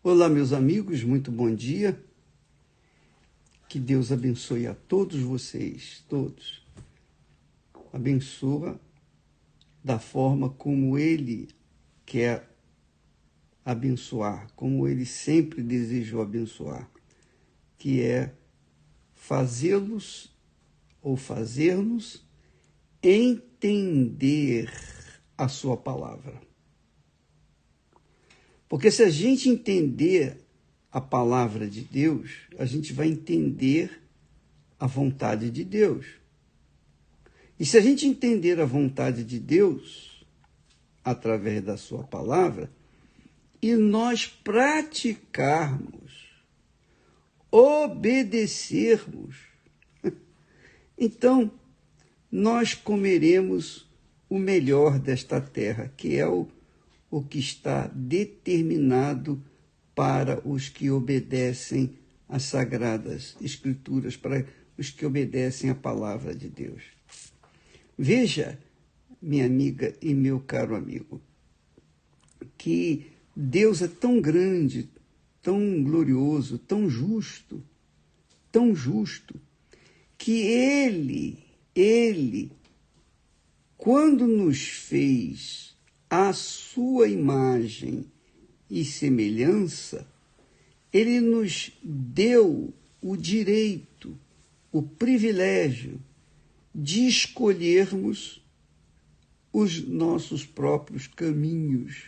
Olá, meus amigos, muito bom dia. Que Deus abençoe a todos vocês, todos. Abençoa da forma como Ele quer abençoar, como Ele sempre desejou abençoar, que é fazê-los ou fazer-nos entender a sua palavra. Porque se a gente entender a palavra de Deus, a gente vai entender a vontade de Deus. E se a gente entender a vontade de Deus através da sua palavra, e nós praticarmos, obedecermos, então nós comeremos o melhor desta terra, que é o que está determinado para os que obedecem às Sagradas Escrituras, para os que obedecem à palavra de Deus. Veja, minha amiga e meu caro amigo, que Deus é tão grande, tão glorioso, tão justo, que Ele, quando nos fez à sua imagem e semelhança, Ele nos deu o direito, o privilégio de escolhermos os nossos próprios caminhos,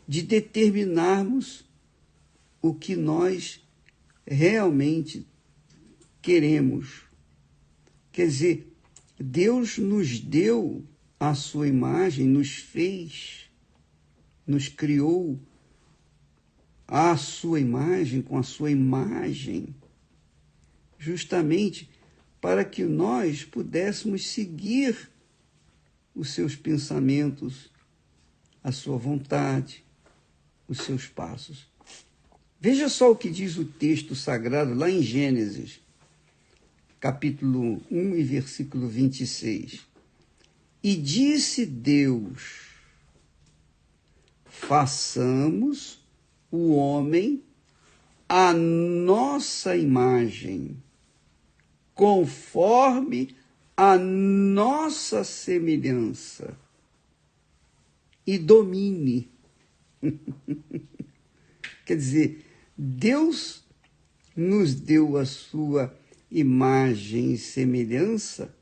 de determinarmos o que nós realmente queremos. Quer dizer, Deus nos deu a sua imagem, nos fez, nos criou à sua imagem, com a sua imagem, justamente para que nós pudéssemos seguir os seus pensamentos, a sua vontade, os seus passos. Veja só o que diz o texto sagrado lá em Gênesis, capítulo 1 e versículo 26. E disse Deus: façamos o homem à nossa imagem, conforme a nossa semelhança, e domine. Quer dizer, Deus nos deu a sua imagem e semelhança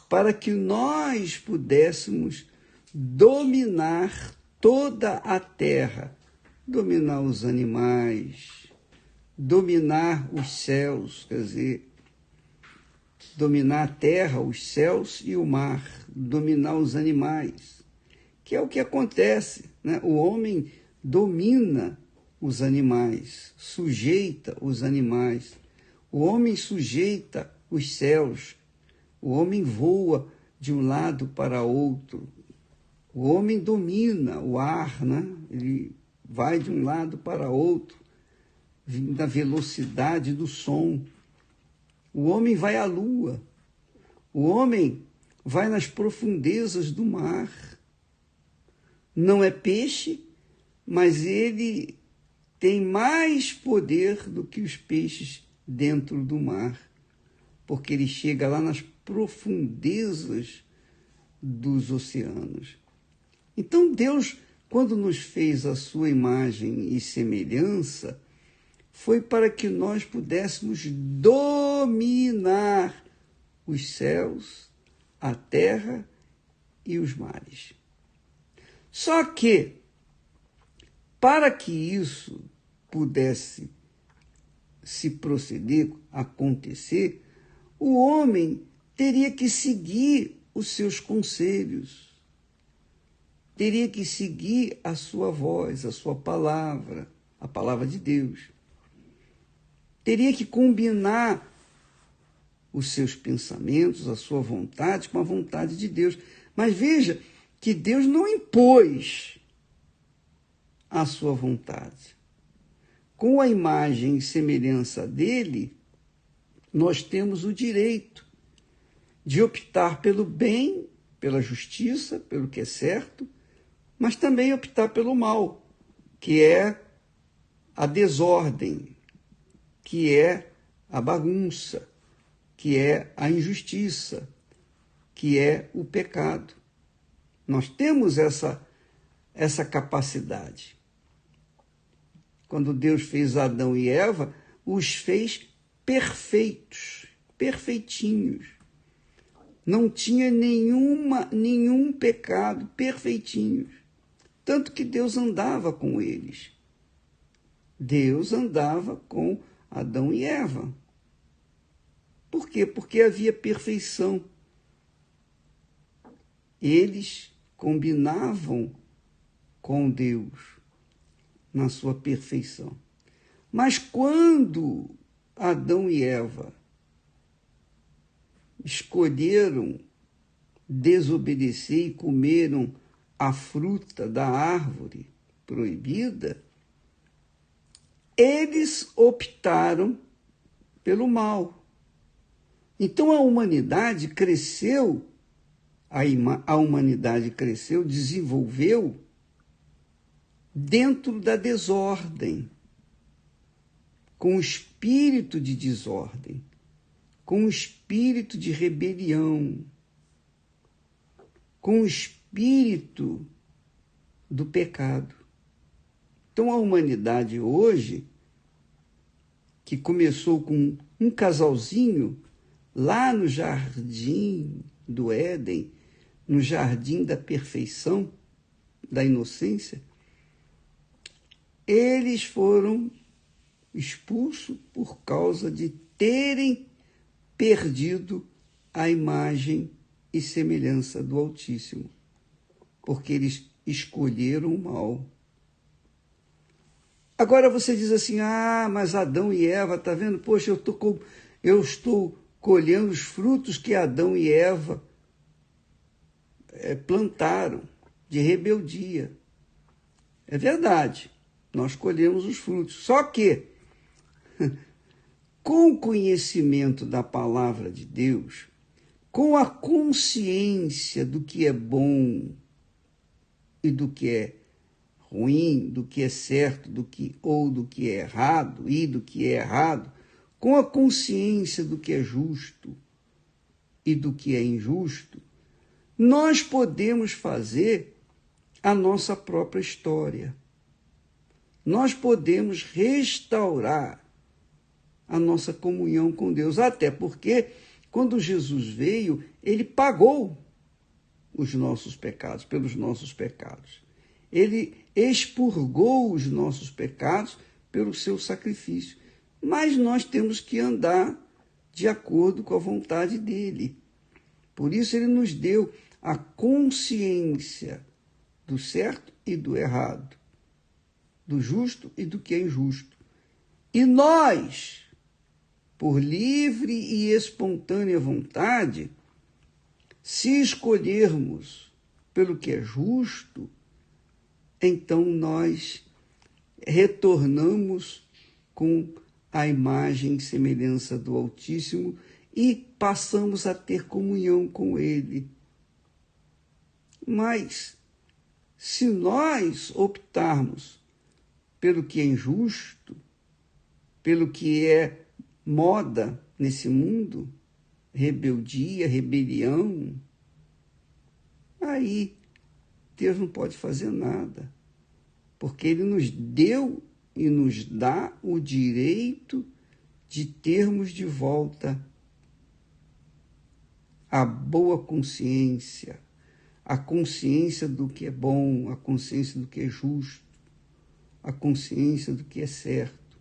para que nós pudéssemos dominar toda a terra, dominar os animais, dominar os céus, quer dizer, dominar a terra, os céus e o mar, dominar os animais, que é o que acontece, né? O homem domina os animais, sujeita os animais, o homem sujeita os céus, o homem voa de um lado para outro, o homem domina o ar, né? Ele vai de um lado para outro, na velocidade do som. O homem vai à lua, o homem vai nas profundezas do mar. Não é peixe, mas ele tem mais poder do que os peixes dentro do mar, porque ele chega lá nas profundezas dos oceanos. Então Deus, quando nos fez a sua imagem e semelhança, foi para que nós pudéssemos dominar os céus, a terra e os mares. Só que, para que isso pudesse se proceder, acontecer, o homem teria que seguir os seus conselhos, teria que seguir a sua voz, a sua palavra, a palavra de Deus. Teria que combinar os seus pensamentos, a sua vontade com a vontade de Deus. Mas veja que Deus não impôs a sua vontade. Com a imagem e semelhança dele, nós temos o direito de optar pelo bem, pela justiça, pelo que é certo, mas também optar pelo mal, que é a desordem, que é a bagunça, que é a injustiça, que é o pecado. Nós temos essa capacidade. Quando Deus fez Adão e Eva, os fez perfeitos, perfeitinhos. Não tinha nenhum pecado, perfeitinhos. Tanto que Deus andava com eles. Deus andava com Adão e Eva. Por quê? Porque havia perfeição. Eles combinavam com Deus na sua perfeição. Mas quando Adão e Eva escolheram desobedecer e comeram a fruta da árvore proibida, eles optaram pelo mal. Então a humanidade cresceu, a humanidade cresceu, desenvolveu dentro da desordem, com o espírito de desordem, com o espírito de rebelião, com o espírito do pecado. Então a humanidade hoje, que começou com um casalzinho lá no jardim do Éden, no jardim da perfeição, da inocência, eles foram expulsos por causa de terem perdido a imagem e semelhança do Altíssimo, porque eles escolheram o mal. Agora você diz assim, mas Adão e Eva, tá vendo? Poxa, eu estou colhendo os frutos que Adão e Eva plantaram de rebeldia. É verdade, nós colhemos os frutos. Só que, com o conhecimento da palavra de Deus, com a consciência do que é bom e do que é ruim, do que é certo, do que é errado e do que é errado, com a consciência do que é justo e do que é injusto, nós podemos fazer a nossa própria história. Nós podemos restaurar a nossa comunhão com Deus, até porque quando Jesus veio, ele pagou os nossos pecados, pelos nossos pecados. Ele expurgou os nossos pecados pelo seu sacrifício. Mas nós temos que andar de acordo com a vontade dele. Por isso ele nos deu a consciência do certo e do errado, do justo e do que é injusto. E nós, por livre e espontânea vontade, se escolhermos pelo que é justo, então nós retornamos com a imagem e semelhança do Altíssimo e passamos a ter comunhão com Ele. Mas, se nós optarmos pelo que é injusto, pelo que é moda nesse mundo, rebeldia, rebelião, aí Deus não pode fazer nada, porque Ele nos deu e nos dá o direito de termos de volta a boa consciência, a consciência do que é bom, a consciência do que é justo, a consciência do que é certo,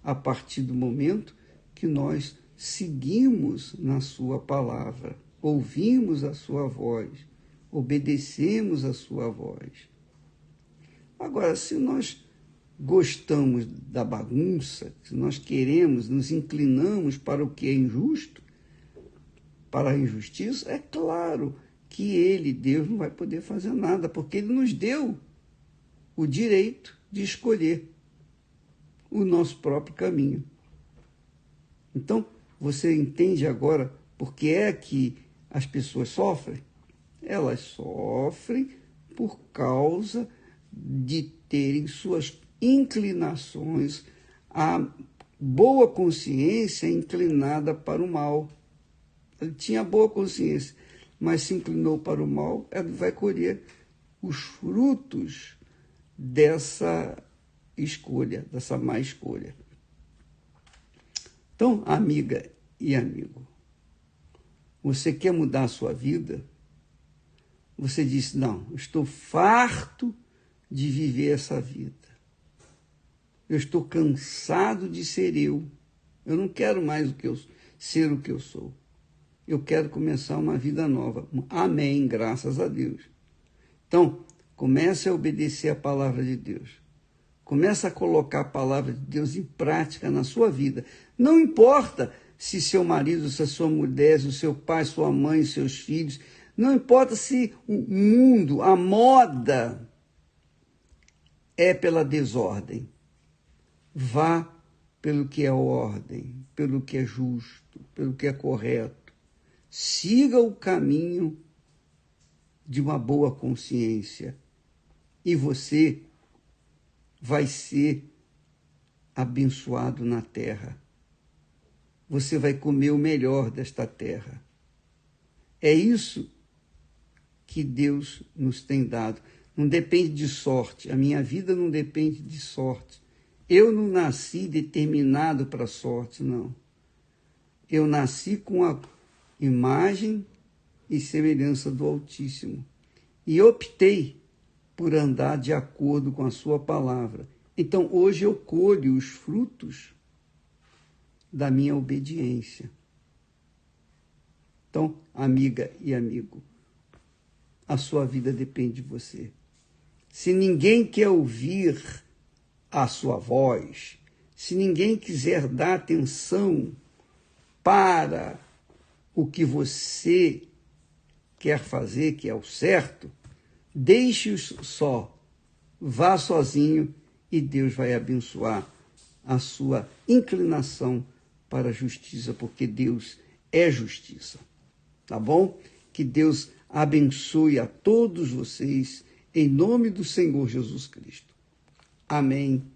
a partir do momento que nós seguimos na sua palavra, ouvimos a sua voz, obedecemos a sua voz. Agora, se nós gostamos da bagunça, se nós queremos, nos inclinamos para o que é injusto, para a injustiça, é claro que Ele, Deus, não vai poder fazer nada, porque Ele nos deu o direito de escolher o nosso próprio caminho. Então, você entende agora por que é que as pessoas sofrem? Elas sofrem por causa de terem suas inclinações, a boa consciência inclinada para o mal. Ele tinha boa consciência, mas se inclinou para o mal, ele vai colher os frutos dessa escolha, dessa má escolha. Então, amiga e amigo, você quer mudar a sua vida? Você diz, não, estou farto de viver essa vida. Eu estou cansado de ser eu. Eu não quero mais ser o que eu sou. Eu quero começar uma vida nova. Amém, graças a Deus. Então, comece a obedecer a palavra de Deus. Comece a colocar a palavra de Deus em prática na sua vida. Não importa se seu marido, se a sua mulher, se o seu pai, sua mãe, seus filhos, não importa se o mundo, a moda é pela desordem. Vá pelo que é ordem, pelo que é justo, pelo que é correto. Siga o caminho de uma boa consciência e você vai ser abençoado na terra. Você vai comer o melhor desta terra. É isso que Deus nos tem dado. Não depende de sorte. A minha vida não depende de sorte. Eu não nasci determinado para a sorte, não. Eu nasci com a imagem e semelhança do Altíssimo. E optei por andar de acordo com a sua palavra. Então, hoje eu colho os frutos da minha obediência. Então, amiga e amigo, a sua vida depende de você. Se ninguém quer ouvir a sua voz, se ninguém quiser dar atenção para o que você quer fazer, que é o certo, deixe-os só, vá sozinho e Deus vai abençoar a sua inclinação para a justiça, porque Deus é justiça. Tá bom? Que Deus abençoe a todos vocês, em nome do Senhor Jesus Cristo. Amém